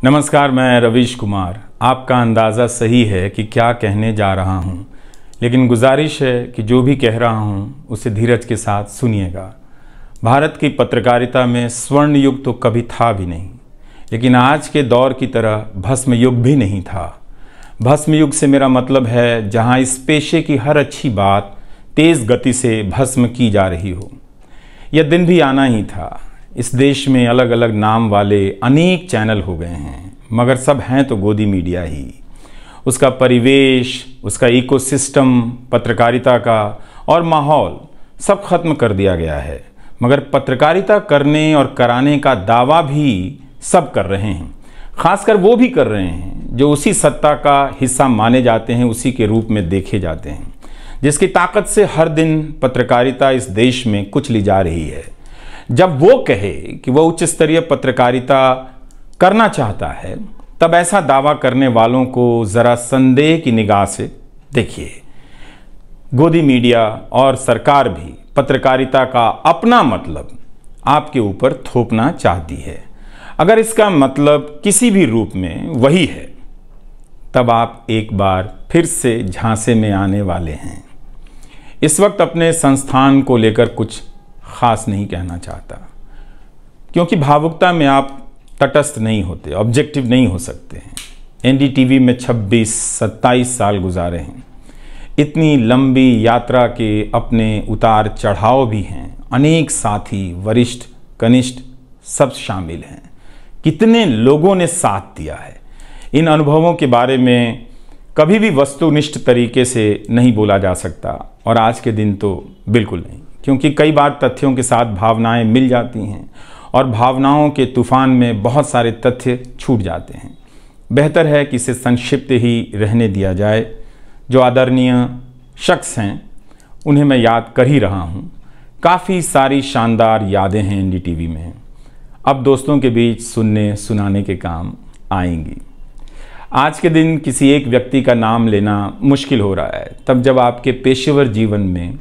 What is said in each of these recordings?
नमस्कार, मैं रवीश कुमार। आपका अंदाज़ा सही है कि क्या कहने जा रहा हूँ, लेकिन गुजारिश है कि जो भी कह रहा हूँ उसे धीरज के साथ सुनिएगा। भारत की पत्रकारिता में स्वर्ण युग तो कभी था भी नहीं, लेकिन आज के दौर की तरह भस्म युग भी नहीं था। भस्म युग से मेरा मतलब है जहाँ इस पेशे की हर अच्छी बात तेज़ गति से भस्म की जा रही हो। यह दिन भी आना ही था। इस देश में अलग अलग नाम वाले अनेक चैनल हो गए हैं, मगर सब हैं तो गोदी मीडिया ही। उसका परिवेश, उसका इकोसिस्टम, पत्रकारिता का और माहौल सब खत्म कर दिया गया है। मगर पत्रकारिता करने और कराने का दावा भी सब कर रहे हैं। खासकर वो भी कर रहे हैं जो उसी सत्ता का हिस्सा माने जाते हैं, उसी के रूप में देखे जाते हैं, जिसकी ताकत से हर दिन पत्रकारिता इस देश में कुचली जा रही है। जब वो कहे कि वह उच्च स्तरीय पत्रकारिता करना चाहता है, तब ऐसा दावा करने वालों को ज़रा संदेह की निगाह से देखिए। गोदी मीडिया और सरकार भी पत्रकारिता का अपना मतलब आपके ऊपर थोपना चाहती है। अगर इसका मतलब किसी भी रूप में वही है, तब आप एक बार फिर से झांसे में आने वाले हैं। इस वक्त अपने संस्थान को लेकर कुछ खास नहीं कहना चाहता, क्योंकि भावुकता में आप तटस्थ नहीं होते, ऑब्जेक्टिव नहीं हो सकते हैं। एनडीटीवी में 26-27 साल गुजारे हैं। इतनी लंबी यात्रा के अपने उतार चढ़ाव भी हैं। अनेक साथी, वरिष्ठ, कनिष्ठ सब शामिल हैं। कितने लोगों ने साथ दिया है। इन अनुभवों के बारे में कभी भी वस्तुनिष्ठ तरीके से नहीं बोला जा सकता, और आज के दिन तो बिल्कुल नहीं, क्योंकि कई बार तथ्यों के साथ भावनाएं मिल जाती हैं और भावनाओं के तूफान में बहुत सारे तथ्य छूट जाते हैं। बेहतर है कि इसे संक्षिप्त ही रहने दिया जाए। जो आदरणीय शख्स हैं उन्हें मैं याद कर ही रहा हूँ। काफ़ी सारी शानदार यादें हैं एनडीटीवी में, अब दोस्तों के बीच सुनने सुनाने के काम आएंगी। आज के दिन किसी एक व्यक्ति का नाम लेना मुश्किल हो रहा है, तब जब आपके पेशेवर जीवन में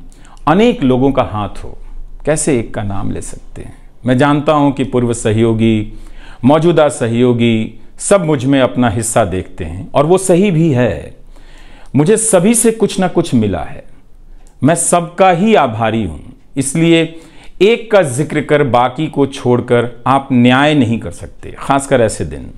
अनेक लोगों का हाथ हो, कैसे एक का नाम ले सकते हैं। मैं जानता हूं कि पूर्व सहयोगी, मौजूदा सहयोगी सब मुझ में अपना हिस्सा देखते हैं, और वो सही भी है। मुझे सभी से कुछ ना कुछ मिला है। मैं सबका ही आभारी हूं। इसलिए एक का जिक्र कर बाकी को छोड़कर आप न्याय नहीं कर सकते, खासकर ऐसे दिन।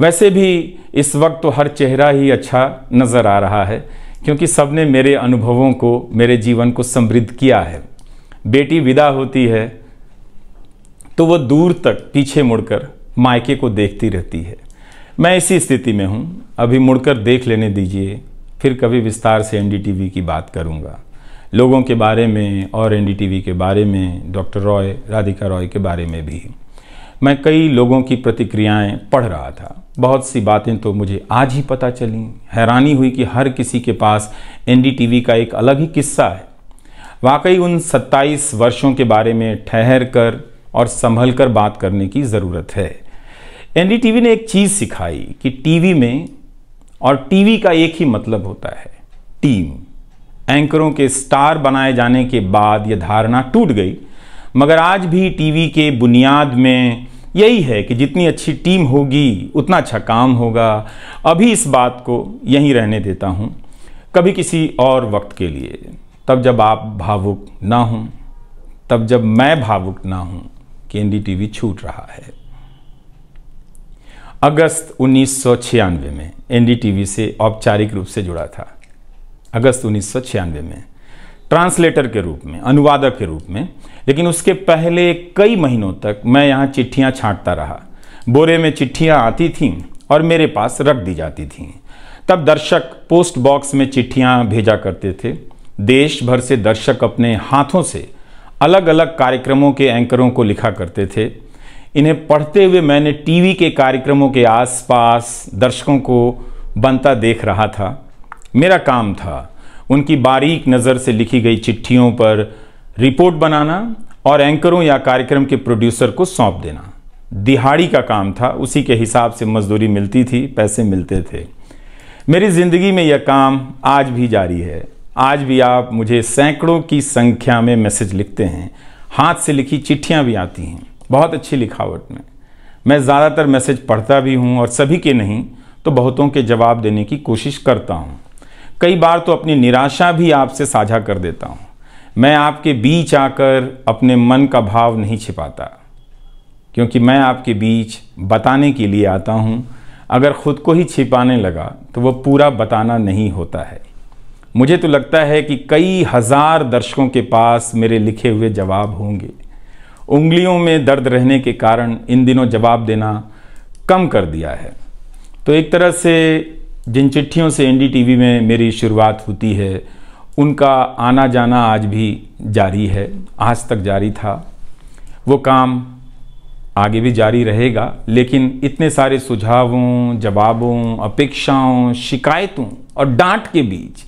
वैसे भी इस वक्त तो हर चेहरा ही अच्छा नज़र आ रहा है, क्योंकि सबने मेरे अनुभवों को, मेरे जीवन को समृद्ध किया है। बेटी विदा होती है तो वो दूर तक पीछे मुड़कर मायके को देखती रहती है। मैं इसी स्थिति में हूँ। अभी मुड़कर देख लेने दीजिए, फिर कभी विस्तार से एनडीटीवी की बात करूँगा, लोगों के बारे में और एनडीटीवी के बारे में, डॉक्टर रॉय, राधिका रॉय के बारे में भी। मैं कई लोगों की प्रतिक्रियाएं पढ़ रहा था। बहुत सी बातें तो मुझे आज ही पता चली। हैरानी हुई कि हर किसी के पास एनडीटीवी का एक अलग ही किस्सा है। वाकई उन 27 वर्षों के बारे में ठहर कर और संभल कर बात करने की ज़रूरत है। एनडीटीवी ने एक चीज़ सिखाई कि टीवी में और टीवी का एक ही मतलब होता है, टीम। एंकरों के स्टार बनाए जाने के बाद यह धारणा टूट गई, मगर आज भी टीवी के बुनियाद में यही है कि जितनी अच्छी टीम होगी उतना अच्छा काम होगा। अभी इस बात को यहीं रहने देता हूँ, कभी किसी और वक्त के लिए, तब जब आप भावुक ना हों, तब जब मैं भावुक ना हूँ कि एनडीटीवी छूट रहा है। अगस्त 1996 में एनडीटीवी से औपचारिक रूप से जुड़ा था। अगस्त 1996 में ट्रांसलेटर के रूप में, अनुवादक के रूप में। लेकिन उसके पहले कई महीनों तक मैं यहाँ चिट्ठियाँ छांटता रहा। बोरे में चिट्ठियाँ आती थीं और मेरे पास रख दी जाती थीं। तब दर्शक पोस्ट बॉक्स में चिट्ठियाँ भेजा करते थे। देश भर से दर्शक अपने हाथों से अलग अलग कार्यक्रमों के एंकरों को लिखा करते थे। इन्हें पढ़ते हुए मैंने टीवी के कार्यक्रमों के आसपास दर्शकों को बनता देख रहा था। मेरा काम था उनकी बारीक नज़र से लिखी गई चिट्ठियों पर रिपोर्ट बनाना और एंकरों या कार्यक्रम के प्रोड्यूसर को सौंप देना। दिहाड़ी का काम था, उसी के हिसाब से मजदूरी मिलती थी, पैसे मिलते थे। मेरी ज़िंदगी में यह काम आज भी जारी है। आज भी आप मुझे सैकड़ों की संख्या में मैसेज लिखते हैं, हाथ से लिखी चिट्ठियां भी आती हैं, बहुत अच्छी लिखावट में। मैं ज़्यादातर मैसेज पढ़ता भी हूँ और सभी के नहीं तो बहुतों के जवाब देने की कोशिश करता हूँ। कई बार तो अपनी निराशा भी आपसे साझा कर देता हूँ। मैं आपके बीच आकर अपने मन का भाव नहीं छिपाता, क्योंकि मैं आपके बीच बताने के लिए आता हूँ। अगर खुद को ही छिपाने लगा तो वो पूरा बताना नहीं होता है। मुझे तो लगता है कि कई हजार दर्शकों के पास मेरे लिखे हुए जवाब होंगे। उंगलियों में दर्द रहने के कारण इन दिनों जवाब देना कम कर दिया है। तो एक तरह से जिन चिट्ठियों से एनडीटीवी में मेरी शुरुआत होती है, उनका आना जाना आज भी जारी है, आज तक जारी था। वो काम आगे भी जारी रहेगा, लेकिन इतने सारे सुझावों, जवाबों, अपेक्षाओं, शिकायतों और डांट के बीच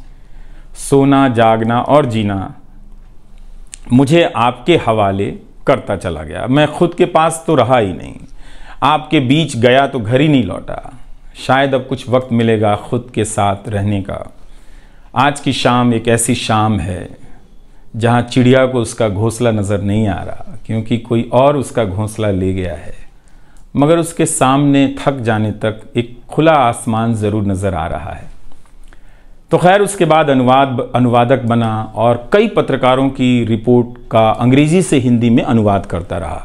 सोना, जागना और जीना मुझे आपके हवाले करता चला गया। मैं खुद के पास तो रहा ही नहीं, आपके बीच गया तो घर ही नहीं लौटा। शायद अब कुछ वक्त मिलेगा खुद के साथ रहने का। आज की शाम एक ऐसी शाम है जहां चिड़िया को उसका घोंसला नज़र नहीं आ रहा, क्योंकि कोई और उसका घोंसला ले गया है, मगर उसके सामने थक जाने तक एक खुला आसमान ज़रूर नज़र आ रहा है। तो खैर, उसके बाद अनुवादक बना और कई पत्रकारों की रिपोर्ट का अंग्रेज़ी से हिंदी में अनुवाद करता रहा।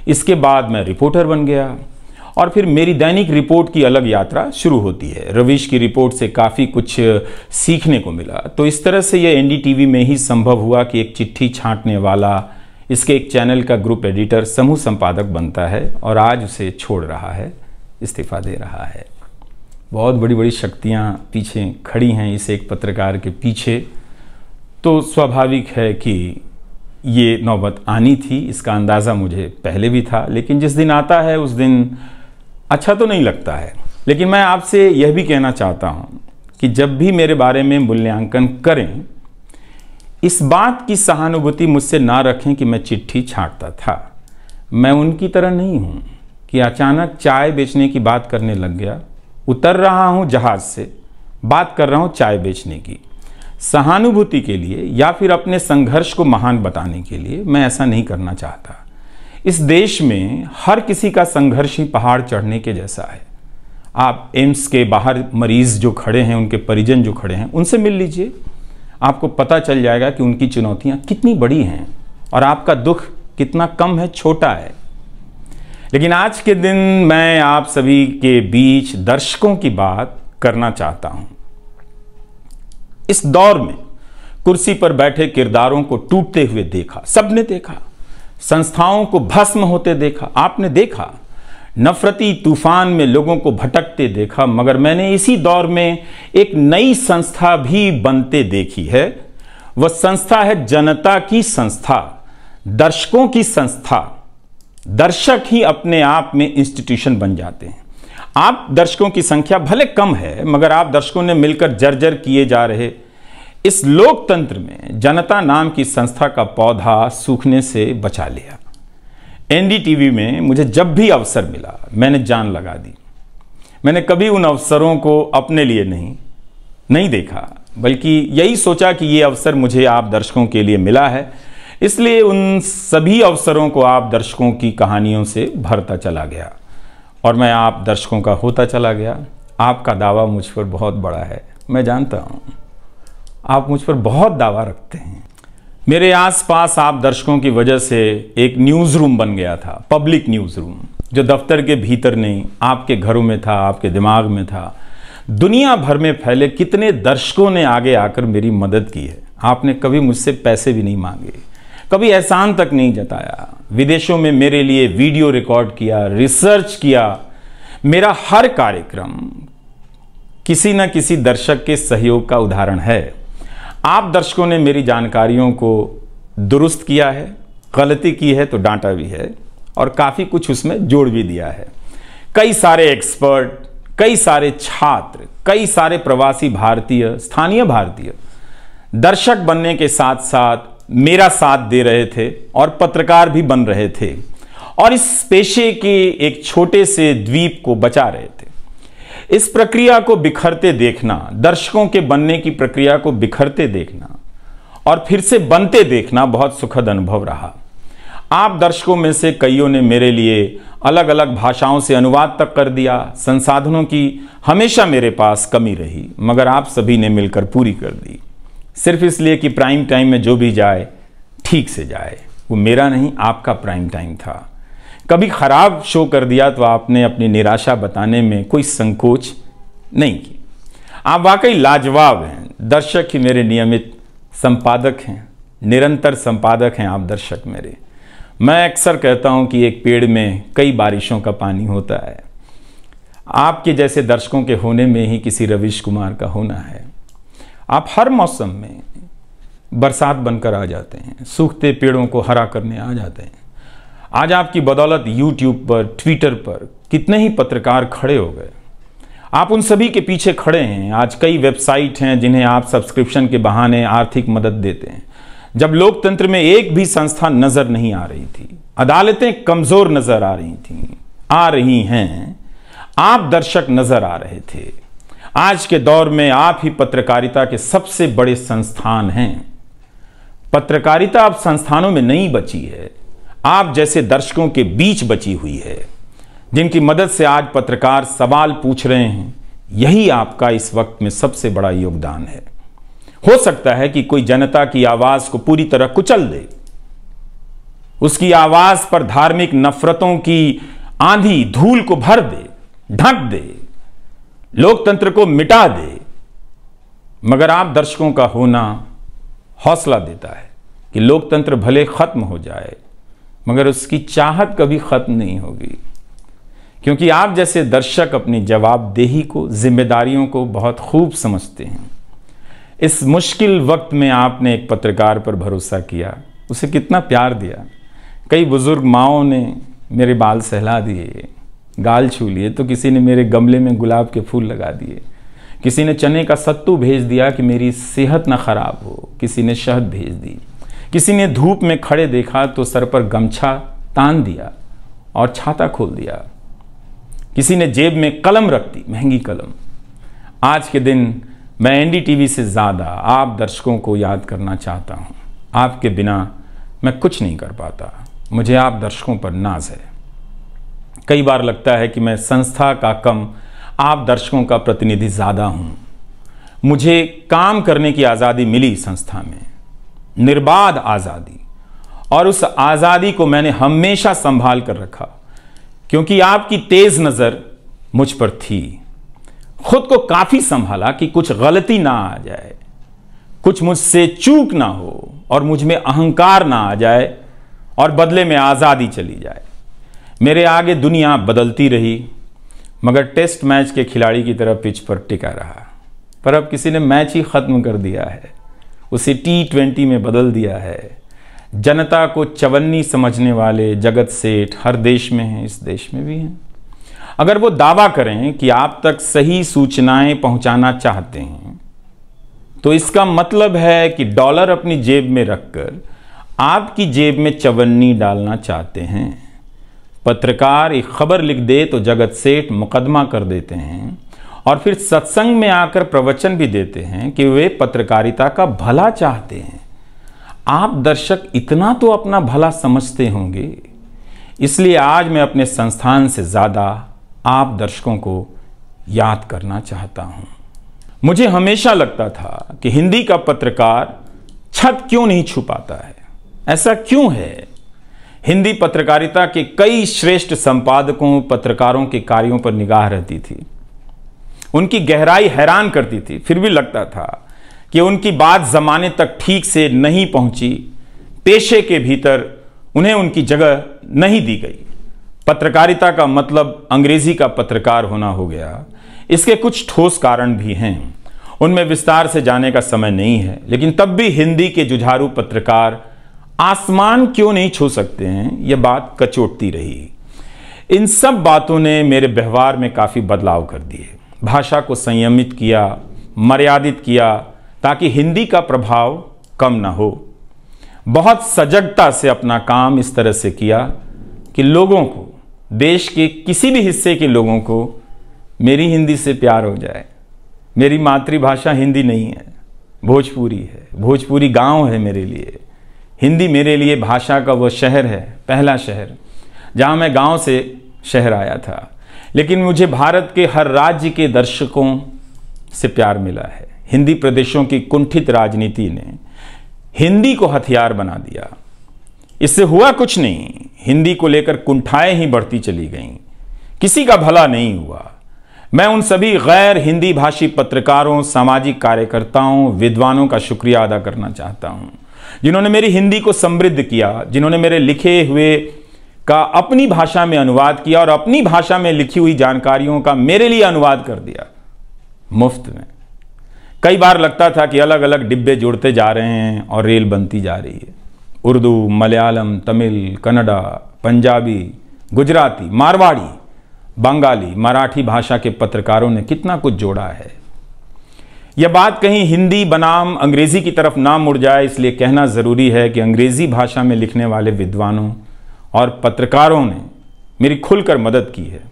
इसके बाद मैं रिपोर्टर बन गया और फिर मेरी दैनिक रिपोर्ट की अलग यात्रा शुरू होती है। रवीश की रिपोर्ट से काफ़ी कुछ सीखने को मिला। तो इस तरह से यह एनडीटीवी में ही संभव हुआ कि एक चिट्ठी छांटने वाला इसके एक चैनल का ग्रुप एडिटर समूह संपादक बनता है और आज उसे छोड़ रहा है, इस्तीफा दे रहा है। बहुत बड़ी बड़ी शक्तियाँ पीछे खड़ी हैं इस एक पत्रकार के पीछे। तो स्वाभाविक है कि ये नौबत आनी थी, इसका अंदाज़ा मुझे पहले भी था। लेकिन जिस दिन आता है उस दिन अच्छा तो नहीं लगता है। लेकिन मैं आपसे यह भी कहना चाहता हूँ कि जब भी मेरे बारे में मूल्यांकन करें, इस बात की सहानुभूति मुझसे ना रखें कि मैं चिट्ठी छांटता था। मैं उनकी तरह नहीं हूँ कि अचानक चाय बेचने की बात करने लग गया। उतर रहा हूँ जहाज़ से, बात कर रहा हूँ चाय बेचने की। सहानुभूति के लिए या फिर अपने संघर्ष को महान बताने के लिए मैं ऐसा नहीं करना चाहता। इस देश में हर किसी का संघर्ष ही पहाड़ चढ़ने के जैसा है। आप एम्स के बाहर मरीज जो खड़े हैं, उनके परिजन जो खड़े हैं, उनसे मिल लीजिए। आपको पता चल जाएगा कि उनकी चुनौतियां कितनी बड़ी हैं और आपका दुख कितना कम है, छोटा है। लेकिन आज के दिन मैं आप सभी के बीच दर्शकों की बात करना चाहता हूं। इस दौर में कुर्सी पर बैठे किरदारों को टूटते हुए देखा, सबने देखा। संस्थाओं को भस्म होते देखा, आपने देखा। नफरती तूफान में लोगों को भटकते देखा, मगर मैंने इसी दौर में एक नई संस्था भी बनते देखी है। वह संस्था है जनता की संस्था, दर्शकों की संस्था। दर्शक ही अपने आप में इंस्टीट्यूशन बन जाते हैं। आप दर्शकों की संख्या भले कम है, मगर आप दर्शकों ने मिलकर जर्जर किए जा रहे इस लोकतंत्र में जनता नाम की संस्था का पौधा सूखने से बचा लिया। एनडीटीवी में मुझे जब भी अवसर मिला मैंने जान लगा दी। मैंने कभी उन अवसरों को अपने लिए नहीं देखा, बल्कि यही सोचा कि ये अवसर मुझे आप दर्शकों के लिए मिला है, इसलिए उन सभी अवसरों को आप दर्शकों की कहानियों से भरता चला गया और मैं आप दर्शकों का होता चला गया। आपका दावा मुझ पर बहुत बड़ा है, मैं जानता हूँ। आप मुझ पर बहुत दावा रखते हैं। मेरे आसपास आप दर्शकों की वजह से एक न्यूज़ रूम बन गया था, पब्लिक न्यूज़ रूम, जो दफ्तर के भीतर नहीं, आपके घरों में था, आपके दिमाग में था। दुनिया भर में फैले कितने दर्शकों ने आगे आकर मेरी मदद की है। आपने कभी मुझसे पैसे भी नहीं मांगे, कभी एहसान तक नहीं जताया। विदेशों में मेरे लिए वीडियो रिकॉर्ड किया, रिसर्च किया। मेरा हर कार्यक्रम किसी न किसी दर्शक के सहयोग का उदाहरण है। आप दर्शकों ने मेरी जानकारियों को दुरुस्त किया है, गलती की है तो डांटा भी है और काफ़ी कुछ उसमें जोड़ भी दिया है। कई सारे एक्सपर्ट, कई सारे छात्र, कई सारे प्रवासी भारतीय, स्थानीय भारतीय दर्शक बनने के साथ साथ मेरा साथ दे रहे थे और पत्रकार भी बन रहे थे और इस पेशे के एक छोटे से द्वीप को बचा रहे थे। इस प्रक्रिया को बिखरते देखना, दर्शकों के बनने की प्रक्रिया को बिखरते देखना और फिर से बनते देखना बहुत सुखद अनुभव रहा। आप दर्शकों में से कईयों ने मेरे लिए अलग अलग भाषाओं से अनुवाद तक कर दिया। संसाधनों की हमेशा मेरे पास कमी रही, मगर आप सभी ने मिलकर पूरी कर दी, सिर्फ इसलिए कि प्राइम टाइम में जो भी जाए ठीक से जाए। वो मेरा नहीं, आपका प्राइम टाइम था। कभी खराब शो कर दिया तो आपने अपनी निराशा बताने में कोई संकोच नहीं की। आप वाकई लाजवाब हैं। दर्शक ही मेरे नियमित संपादक हैं, निरंतर संपादक हैं आप दर्शक मेरे। मैं अक्सर कहता हूं कि एक पेड़ में कई बारिशों का पानी होता है। आपके जैसे दर्शकों के होने में ही किसी रवीश कुमार का होना है। आप हर मौसम में बरसात बनकर आ जाते हैं, सूखते पेड़ों को हरा करने आ जाते हैं। आज आपकी बदौलत यूट्यूब पर, ट्विटर पर कितने ही पत्रकार खड़े हो गए। आप उन सभी के पीछे खड़े हैं। आज कई वेबसाइट हैं जिन्हें आप सब्सक्रिप्शन के बहाने आर्थिक मदद देते हैं। जब लोकतंत्र में एक भी संस्था नजर नहीं आ रही थी, अदालतें कमजोर नजर आ रही थी, आ रही हैं, आप दर्शक नजर आ रहे थे। आज के दौर में आप ही पत्रकारिता के सबसे बड़े संस्थान हैं। पत्रकारिता अब संस्थानों में नहीं बची है, आप जैसे दर्शकों के बीच बची हुई है, जिनकी मदद से आज पत्रकार सवाल पूछ रहे हैं। यही आपका इस वक्त में सबसे बड़ा योगदान है। हो सकता है कि कोई जनता की आवाज को पूरी तरह कुचल दे, उसकी आवाज पर धार्मिक नफरतों की आंधी धूल को भर दे, ढक दे, लोकतंत्र को मिटा दे, मगर आप दर्शकों का होना हौसला देता है कि लोकतंत्र भले खत्म हो जाए, मगर उसकी चाहत कभी खत्म नहीं होगी, क्योंकि आप जैसे दर्शक अपनी जवाबदेही को, जिम्मेदारियों को बहुत खूब समझते हैं। इस मुश्किल वक्त में आपने एक पत्रकार पर भरोसा किया, उसे कितना प्यार दिया। कई बुजुर्ग माओं ने मेरे बाल सहला दिए, गाल छू लिए, तो किसी ने मेरे गमले में गुलाब के फूल लगा दिए, किसी ने चने का सत्तू भेज दिया कि मेरी सेहत ना खराब हो, किसी ने शहद भेज दी, किसी ने धूप में खड़े देखा तो सर पर गमछा तान दिया और छाता खोल दिया, किसी ने जेब में कलम रख दी, महंगी कलम। आज के दिन मैं एनडीटीवी से ज़्यादा आप दर्शकों को याद करना चाहता हूँ। आपके बिना मैं कुछ नहीं कर पाता। मुझे आप दर्शकों पर नाज है। कई बार लगता है कि मैं संस्था का कम, आप दर्शकों का प्रतिनिधि ज़्यादा हूँ। मुझे काम करने की आज़ादी मिली संस्था में, निर्बाध आज़ादी, और उस आज़ादी को मैंने हमेशा संभाल कर रखा, क्योंकि आपकी तेज नज़र मुझ पर थी। खुद को काफ़ी संभाला कि कुछ गलती ना आ जाए, कुछ मुझसे चूक ना हो और मुझ में अहंकार ना आ जाए और बदले में आज़ादी चली जाए। मेरे आगे दुनिया बदलती रही, मगर टेस्ट मैच के खिलाड़ी की तरह पिच पर टिका रहा। पर अब किसी ने मैच ही ख़त्म कर दिया है, उसे T20 में बदल दिया है। जनता को चवन्नी समझने वाले जगत सेठ हर देश में हैं, इस देश में भी हैं। अगर वो दावा करें कि आप तक सही सूचनाएं पहुंचाना चाहते हैं, तो इसका मतलब है कि डॉलर अपनी जेब में रखकर आपकी जेब में चवन्नी डालना चाहते हैं। पत्रकार एक खबर लिख दे तो जगत सेठ मुकदमा कर देते हैं और फिर सत्संग में आकर प्रवचन भी देते हैं कि वे पत्रकारिता का भला चाहते हैं। आप दर्शक इतना तो अपना भला समझते होंगे। इसलिए आज मैं अपने संस्थान से ज़्यादा आप दर्शकों को याद करना चाहता हूँ। मुझे हमेशा लगता था कि हिंदी का पत्रकार छत क्यों नहीं छुपाता है, ऐसा क्यों है? हिंदी पत्रकारिता के कई श्रेष्ठ संपादकों, पत्रकारों के कार्यों पर निगाह रहती थी, उनकी गहराई हैरान करती थी। फिर भी लगता था कि उनकी बात जमाने तक ठीक से नहीं पहुंची, पेशे के भीतर उन्हें उनकी जगह नहीं दी गई। पत्रकारिता का मतलब अंग्रेजी का पत्रकार होना हो गया। इसके कुछ ठोस कारण भी हैं, उनमें विस्तार से जाने का समय नहीं है, लेकिन तब भी हिंदी के जुझारू पत्रकार आसमान क्यों नहीं छू सकते हैं, यह बात कचोटती रही। इन सब बातों ने मेरे व्यवहार में काफ़ी बदलाव कर दिए। भाषा को संयमित किया, मर्यादित किया, ताकि हिंदी का प्रभाव कम ना हो। बहुत सजगता से अपना काम इस तरह से किया कि लोगों को, देश के किसी भी हिस्से के लोगों को मेरी हिंदी से प्यार हो जाए। मेरी मातृभाषा हिंदी नहीं है, भोजपुरी है। भोजपुरी गांव है मेरे लिए, हिंदी मेरे लिए भाषा का वो शहर है, पहला शहर जहाँ मैं गांव से शहर आया था। लेकिन मुझे भारत के हर राज्य के दर्शकों से प्यार मिला है। हिंदी प्रदेशों की कुंठित राजनीति ने हिंदी को हथियार बना दिया। इससे हुआ कुछ नहीं, हिंदी को लेकर कुंठाएं ही बढ़ती चली गईं, किसी का भला नहीं हुआ। मैं उन सभी गैर हिंदी भाषी पत्रकारों, सामाजिक कार्यकर्ताओं, विद्वानों का शुक्रिया अदा करना चाहता हूं, जिन्होंने मेरी हिंदी को समृद्ध किया, जिन्होंने मेरे लिखे हुए का अपनी भाषा में अनुवाद किया और अपनी भाषा में लिखी हुई जानकारियों का मेरे लिए अनुवाद कर दिया मुफ्त में। कई बार लगता था कि अलग अलग डिब्बे जुड़ते जा रहे हैं और रेल बनती जा रही है। उर्दू, मलयालम, तमिल, कन्नड़ा, पंजाबी, गुजराती, मारवाड़ी, बंगाली, मराठी भाषा के पत्रकारों ने कितना कुछ जोड़ा है। यह बात कहीं हिंदी बनाम अंग्रेजी की तरफ ना मुड़ जाए, इसलिए कहना जरूरी है कि अंग्रेजी भाषा में लिखने वाले विद्वानों और पत्रकारों ने मेरी खुलकर मदद की है,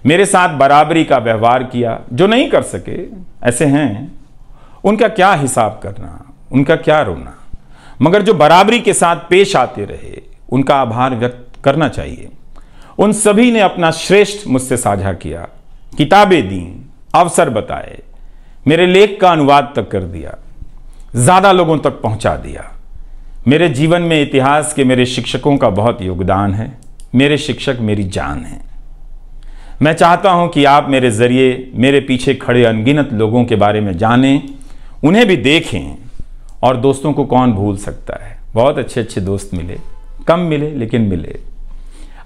मेरे साथ बराबरी का व्यवहार किया। जो नहीं कर सके, ऐसे हैं, उनका क्या हिसाब करना, उनका क्या रोना, मगर जो बराबरी के साथ पेश आते रहे, उनका आभार व्यक्त करना चाहिए। उन सभी ने अपना श्रेष्ठ मुझसे साझा किया, किताबें दी, अवसर बताए, मेरे लेख का अनुवाद तक कर दिया, ज्यादा लोगों तक पहुंचा दिया। मेरे जीवन में इतिहास के मेरे शिक्षकों का बहुत योगदान है। मेरे शिक्षक मेरी जान है। मैं चाहता हूं कि आप मेरे जरिए मेरे पीछे खड़े अनगिनत लोगों के बारे में जानें, उन्हें भी देखें। और दोस्तों को कौन भूल सकता है, बहुत अच्छे अच्छे दोस्त मिले, कम मिले लेकिन मिले।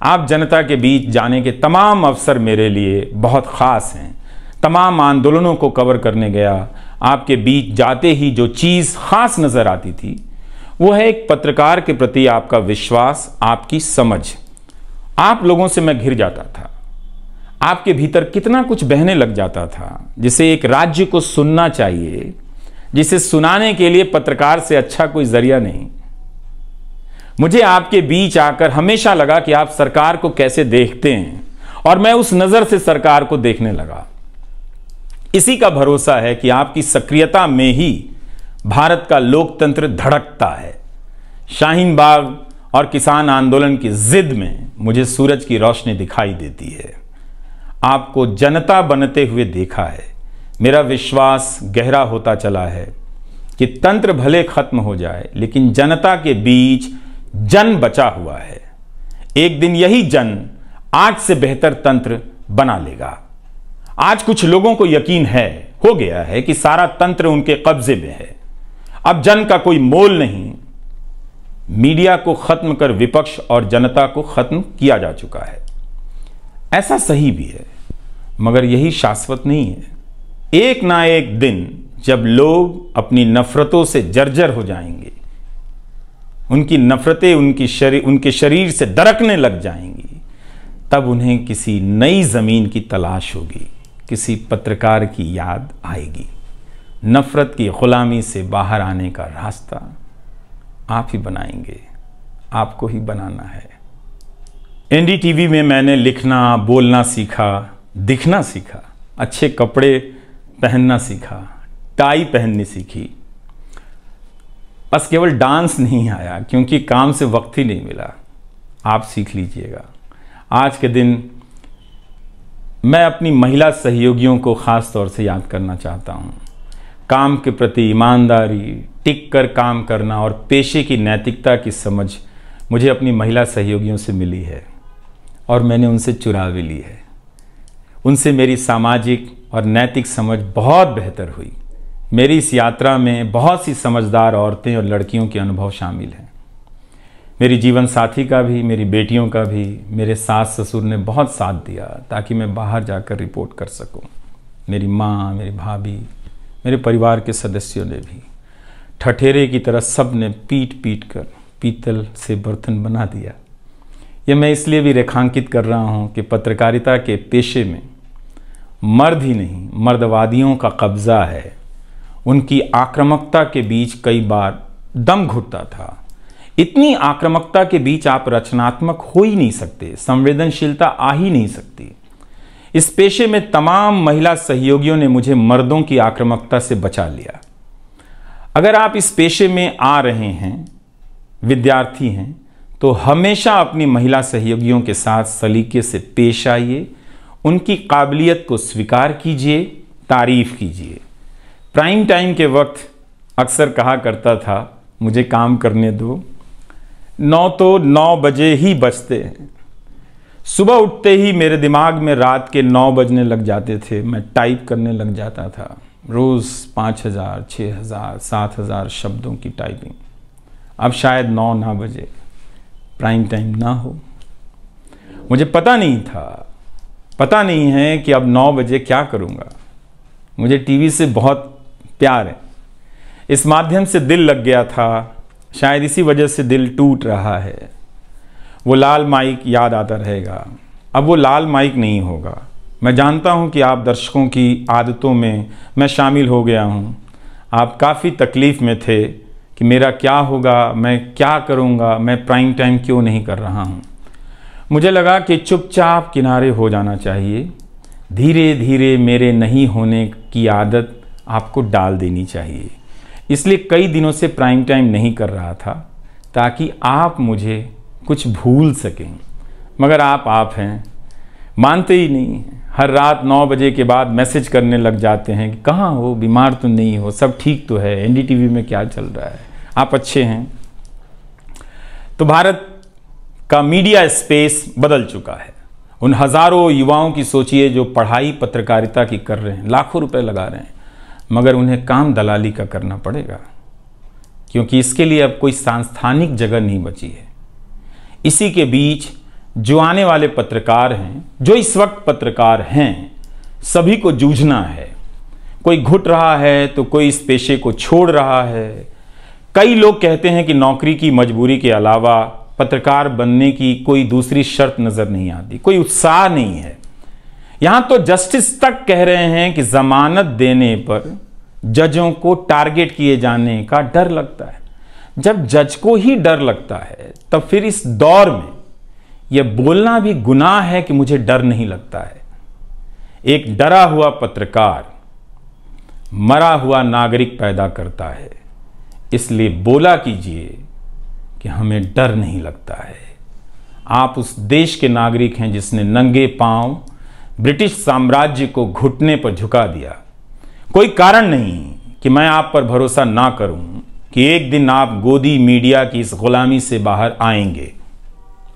आप जनता के बीच जाने के तमाम अवसर मेरे लिए बहुत खास हैं। तमाम आंदोलनों को कवर करने गया, आपके बीच जाते ही जो चीज़ खास नज़र आती थी वो है एक पत्रकार के प्रति आपका विश्वास, आपकी समझ। आप लोगों से मैं घिर जाता था। आपके भीतर कितना कुछ बहने लग जाता था, जिसे एक राज्य को सुनना चाहिए, जिसे सुनाने के लिए पत्रकार से अच्छा कोई जरिया नहीं। मुझे आपके बीच आकर हमेशा लगा कि आप सरकार को कैसे देखते हैं, और मैं उस नजर से सरकार को देखने लगा। इसी का भरोसा है कि आपकी सक्रियता में ही भारत का लोकतंत्र धड़कता है। शाहीन बाग और किसान आंदोलन की जिद में मुझे सूरज की रोशनी दिखाई देती है। आपको जनता बनते हुए देखा है। मेरा विश्वास गहरा होता चला है कि तंत्र भले खत्म हो जाए, लेकिन जनता के बीच जन बचा हुआ है। एक दिन यही जन आज से बेहतर तंत्र बना लेगा। आज कुछ लोगों को यकीन हो गया है कि सारा तंत्र उनके कब्जे में है। अब जन का कोई मोल नहीं। मीडिया को खत्म कर विपक्ष और जनता को खत्म किया जा चुका है। ऐसा सही भी है, मगर यही शाश्वत नहीं है। एक ना एक दिन जब लोग अपनी नफरतों से जर्जर हो जाएंगे, उनकी नफरतें उनके शरीर से दरकने लग जाएंगी, तब उन्हें किसी नई जमीन की तलाश होगी, किसी पत्रकार की याद आएगी। नफरत की गुलामी से बाहर आने का रास्ता आप ही बनाएंगे, आपको ही बनाना है। एनडीटीवी में मैंने लिखना, बोलना सीखा, दिखना सीखा, अच्छे कपड़े पहनना सीखा, टाई पहननी सीखी। बस केवल डांस नहीं आया, क्योंकि काम से वक्त ही नहीं मिला। आप सीख लीजिएगा। आज के दिन मैं अपनी महिला सहयोगियों को खास तौर से याद करना चाहता हूँ। काम के प्रति ईमानदारी, टिक कर काम करना और पेशे की नैतिकता की समझ मुझे अपनी महिला सहयोगियों से मिली है, और मैंने उनसे चुरा भी ली है। उनसे मेरी सामाजिक और नैतिक समझ बहुत बेहतर हुई। मेरी इस यात्रा में बहुत सी समझदार औरतें और लड़कियों के अनुभव शामिल हैं। मेरी जीवन साथी का भी, मेरी बेटियों का भी, मेरे सास ससुर ने बहुत साथ दिया ताकि मैं बाहर जाकर रिपोर्ट कर सकूं। मेरी माँ, मेरी भाभी, मेरे परिवार के सदस्यों ने भी ठठेरे की तरह सब ने पीट पीट कर पीतल से बर्तन बना दिया। यह मैं इसलिए भी रेखांकित कर रहा हूँ कि पत्रकारिता के पेशे में मर्द ही नहीं, मर्दवादियों का कब्जा है। उनकी आक्रामकता के बीच कई बार दम घुटता था। इतनी आक्रामकता के बीच आप रचनात्मक हो ही नहीं सकते, संवेदनशीलता आ ही नहीं सकती। इस पेशे में तमाम महिला सहयोगियों ने मुझे मर्दों की आक्रामकता से बचा लिया। अगर आप इस पेशे में आ रहे हैं विद्यार्थी हैं तो हमेशा अपनी महिला सहयोगियों के साथ सलीके से पेश आइए, उनकी काबिलियत को स्वीकार कीजिए, तारीफ कीजिए। प्राइम टाइम के वक्त अक्सर कहा करता था, मुझे काम करने दो, 9 बजे ही बजते हैं। सुबह उठते ही मेरे दिमाग में रात के 9 बजने लग जाते थे, मैं टाइप करने लग जाता था। रोज़ 5000, 6000, 7000 शब्दों की टाइपिंग। अब शायद 9 ना बजे, प्राइम टाइम ना हो। मुझे पता नहीं था, पता नहीं है कि अब 9 बजे क्या करूँगा। मुझे टीवी से बहुत प्यार है, इस माध्यम से दिल लग गया था, शायद इसी वजह से दिल टूट रहा है। वो लाल माइक याद आता रहेगा, अब वो लाल माइक नहीं होगा। मैं जानता हूँ कि आप दर्शकों की आदतों में मैं शामिल हो गया हूँ। आप काफ़ी तकलीफ़ में थे कि मेरा क्या होगा, मैं क्या करूँगा, मैं प्राइम टाइम क्यों नहीं कर रहा हूँ। मुझे लगा कि चुपचाप किनारे हो जाना चाहिए, धीरे धीरे मेरे नहीं होने की आदत आपको डाल देनी चाहिए। इसलिए कई दिनों से प्राइम टाइम नहीं कर रहा था ताकि आप मुझे कुछ भूल सकें, मगर आप हैं, मानते ही नहीं। हर रात 9 बजे के बाद मैसेज करने लग जाते हैं कि कहाँ हो, बीमार तो नहीं हो, सब ठीक तो है, एनडीटीवी में क्या चल रहा है, आप अच्छे हैं। तो भारत का मीडिया स्पेस बदल चुका है। उन हज़ारों युवाओं की सोचिए जो पढ़ाई पत्रकारिता की कर रहे हैं, लाखों रुपए लगा रहे हैं, मगर उन्हें काम दलाली का करना पड़ेगा, क्योंकि इसके लिए अब कोई सांस्थानिक जगह नहीं बची है। इसी के बीच जो आने वाले पत्रकार हैं, जो इस वक्त पत्रकार हैं, सभी को जूझना है। कोई घुट रहा है तो कोई इस पेशे को छोड़ रहा है। कई लोग कहते हैं कि नौकरी की मजबूरी के अलावा पत्रकार बनने की कोई दूसरी शर्त नजर नहीं आती, कोई उत्साह नहीं है। यहां तो जस्टिस तक कह रहे हैं कि जमानत देने पर जजों को टारगेट किए जाने का डर लगता है। जब जज को ही डर लगता है तब फिर इस दौर में यह बोलना भी गुनाह है कि मुझे डर नहीं लगता है। एक डरा हुआ पत्रकार मरा हुआ नागरिक पैदा करता है। इसलिए बोला कीजिए कि हमें डर नहीं लगता है। आप उस देश के नागरिक हैं जिसने नंगे पांव ब्रिटिश साम्राज्य को घुटने पर झुका दिया। कोई कारण नहीं कि मैं आप पर भरोसा ना करूं कि एक दिन आप गोदी मीडिया की इस गुलामी से बाहर आएंगे।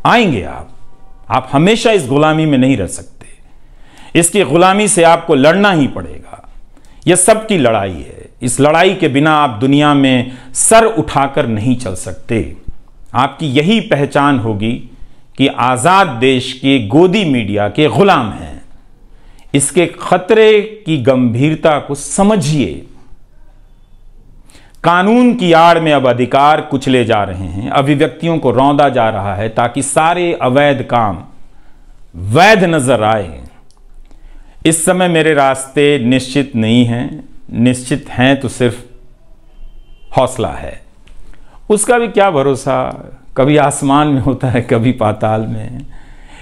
आप हमेशा इस गुलामी में नहीं रह सकते। इसकी गुलामी से आपको लड़ना ही पड़ेगा। यह सबकी लड़ाई है। इस लड़ाई के बिना आप दुनिया में सर उठाकर नहीं चल सकते। आपकी यही पहचान होगी कि आजाद देश के गोदी मीडिया के गुलाम हैं। इसके खतरे की गंभीरता को समझिए। कानून की आड़ में अब अधिकार कुचले जा रहे हैं, अभिव्यक्तियों को रौंदा जा रहा है ताकि सारे अवैध काम वैध नजर आए। इस समय मेरे रास्ते निश्चित नहीं हैं, निश्चित हैं तो सिर्फ हौसला है। उसका भी क्या भरोसा, कभी आसमान में होता है, कभी पाताल में।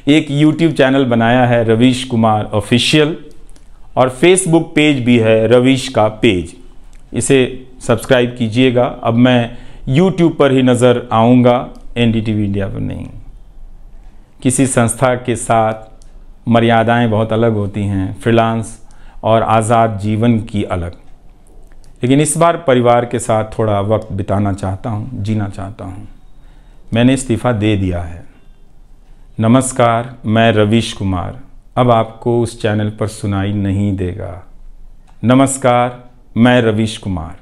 एक YouTube चैनल बनाया है रवीश कुमार ऑफिशियल, और फेसबुक पेज भी है रवीश का पेज। इसे सब्सक्राइब कीजिएगा। अब मैं YouTube पर ही नज़र आऊँगा, एनडीटीवी इंडिया पर नहीं। किसी संस्था के साथ मर्यादाएं बहुत अलग होती हैं, फ्रीलांस और आज़ाद जीवन की अलग। लेकिन इस बार परिवार के साथ थोड़ा वक्त बिताना चाहता हूँ, जीना चाहता हूँ। मैंने इस्तीफ़ा दे दिया है। नमस्कार, मैं रवीश कुमार अब आपको उस चैनल पर सुनाई नहीं देगा। नमस्कार, मैं रवीश कुमार।